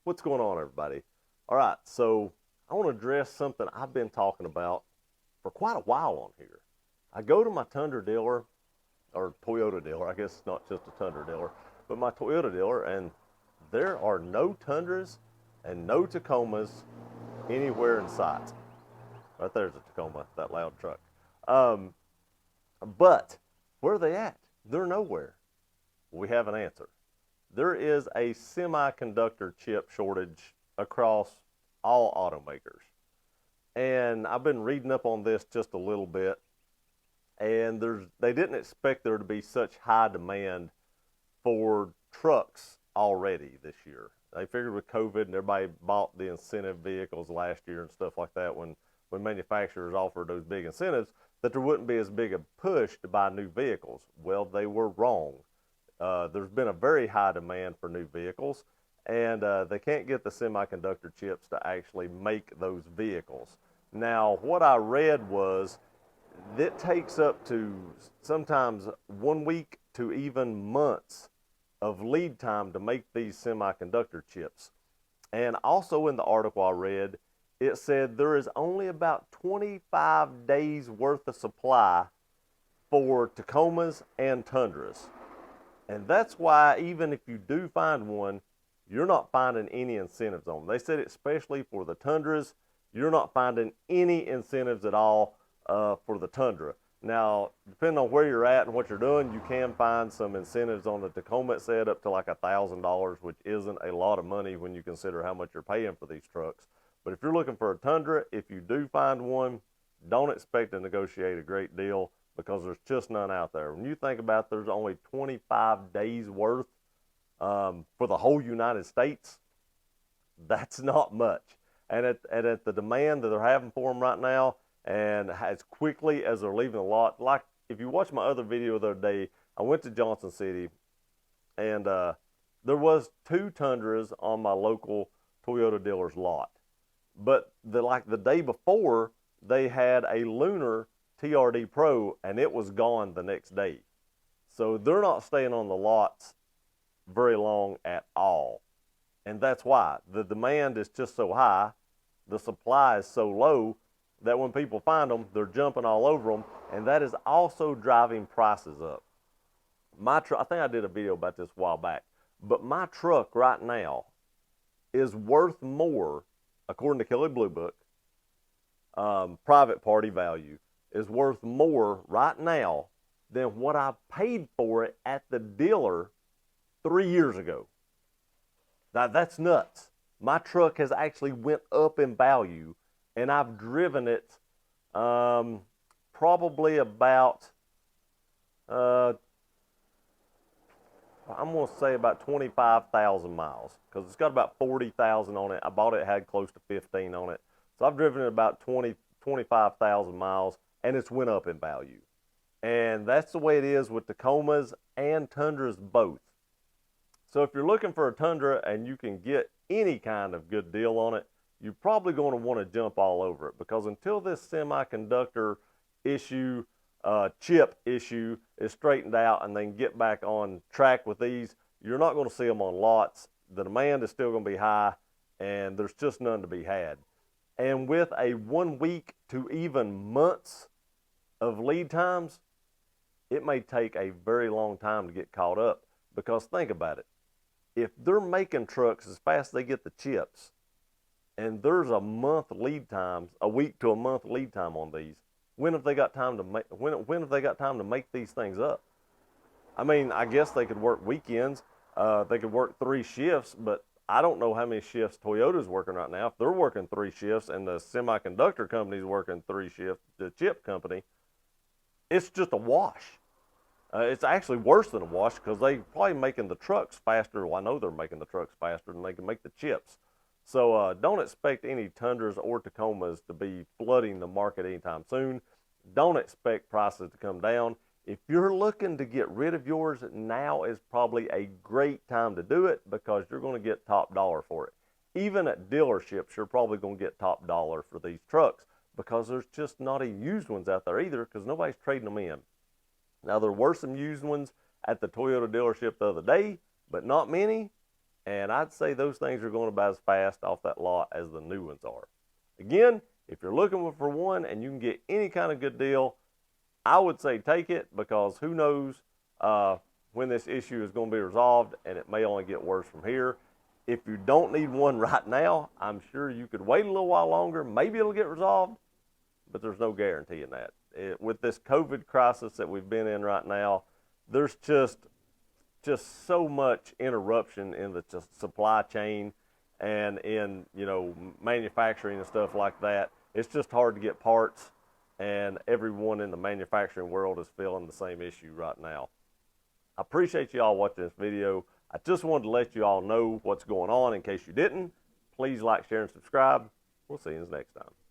What's going on, everybody? All right, so I want to address something I've been talking about for quite a while on here. I go to my Tundra dealer, or Toyota dealer, I guess it's not just a Tundra dealer, but my Toyota dealer, and there are no Tundras and no Tacomas anywhere in sight. Right there's a Tacoma, that loud truck. Um, but where are they at? They're nowhere. We have an answer. There is a semiconductor chip shortage across all automakers. And I've been reading up on this just a little bit, and they didn't expect there to be such high demand for trucks already this year. They figured with COVID and everybody bought the incentive vehicles last year and stuff like that when manufacturers offered those big incentives that there wouldn't be as big a push to buy new vehicles. Well, they were wrong. There's been a very high demand for new vehicles, and they can't get the semiconductor chips to actually make those vehicles. Now, what I read was it takes up to sometimes 1 week to even months of lead time to make these semiconductor chips. And also in the article I read, it said there is only about 25 days worth of supply for Tacomas and Tundras. And that's why even if you do find one, you're not finding any incentives on them. They said especially for the Tundras, you're not finding any incentives at all for the Tundra. Now, depending on where you're at and what you're doing, you can find some incentives on the Tacoma. It said up to like $1,000, which isn't a lot of money when you consider how much you're paying for these trucks. But if you're looking for a Tundra, if you do find one, don't expect to negotiate a great deal because there's just none out there. When you think about it, there's only 25 days worth for the whole United States. That's not much. And at the demand that they're having for them right now, and as quickly as they're leaving the lot, like if you watch my other video the other day, I went to Johnson City, and there was two Tundras on my local Toyota dealer's lot. But the day before, they had a Lunar TRD Pro, and it was gone the next day. So they're not staying on the lots very long at all. And that's why the demand is just so high, the supply is so low that when people find them, they're jumping all over them, and that is also driving prices up. I think I did a video about this a while back, but my truck right now is worth more, according to Kelley Blue Book, private party value, is worth more right now than what I paid for it at the dealer 3 years ago. Now, that's nuts. My truck has actually went up in value, and I've driven it probably about, I'm going to say about 25,000 miles, because it's got about 40,000 on it. I bought it, had close to 15 on it. So I've driven it about 25,000 miles, and it's went up in value. And that's the way it is with Tacomas and Tundras both. So if you're looking for a Tundra and you can get any kind of good deal on it, you're probably going to want to jump all over it, because until this semiconductor issue, chip issue is straightened out and they can get back on track with these, you're not going to see them on lots. The demand is still going to be high, and there's just none to be had. And with a 1 week to even months of lead times, it may take a very long time to get caught up, because think about it. If they're making trucks as fast as they get the chips, and there's a month lead time, a week to a month lead time on these, when have they got time to make? When have they got time to make these things up? I mean, I guess they could work weekends. They could work 3 shifts, but I don't know how many shifts Toyota's working right now. If they're working 3 shifts and the semiconductor company's working 3 shifts, the chip company, it's just a wash. It's actually worse than a wash, because they're probably making the trucks faster. Well, I know they're making the trucks faster than they can make the chips. So don't expect any Tundras or Tacomas to be flooding the market anytime soon. Don't expect prices to come down. If you're looking to get rid of yours, now is probably a great time to do it, because you're going to get top dollar for it. Even at dealerships, you're probably going to get top dollar for these trucks, because there's just not any used ones out there either, because nobody's trading them in. Now, there were some used ones at the Toyota dealership the other day, but not many. And I'd say those things are going about as fast off that lot as the new ones are. Again, if you're looking for one and you can get any kind of good deal, I would say take it, because who knows when this issue is going to be resolved, and it may only get worse from here. If you don't need one right now, I'm sure you could wait a little while longer. Maybe it'll get resolved, but there's no guarantee in that. With this COVID crisis that we've been in right now, there's just so much interruption in the supply chain and in, you know, manufacturing and stuff like that. It's just hard to get parts, and everyone in the manufacturing world is feeling the same issue right now. I appreciate you all watching this video. I just wanted to let you all know what's going on in case you didn't. Please like, share, and subscribe. We'll see you next time.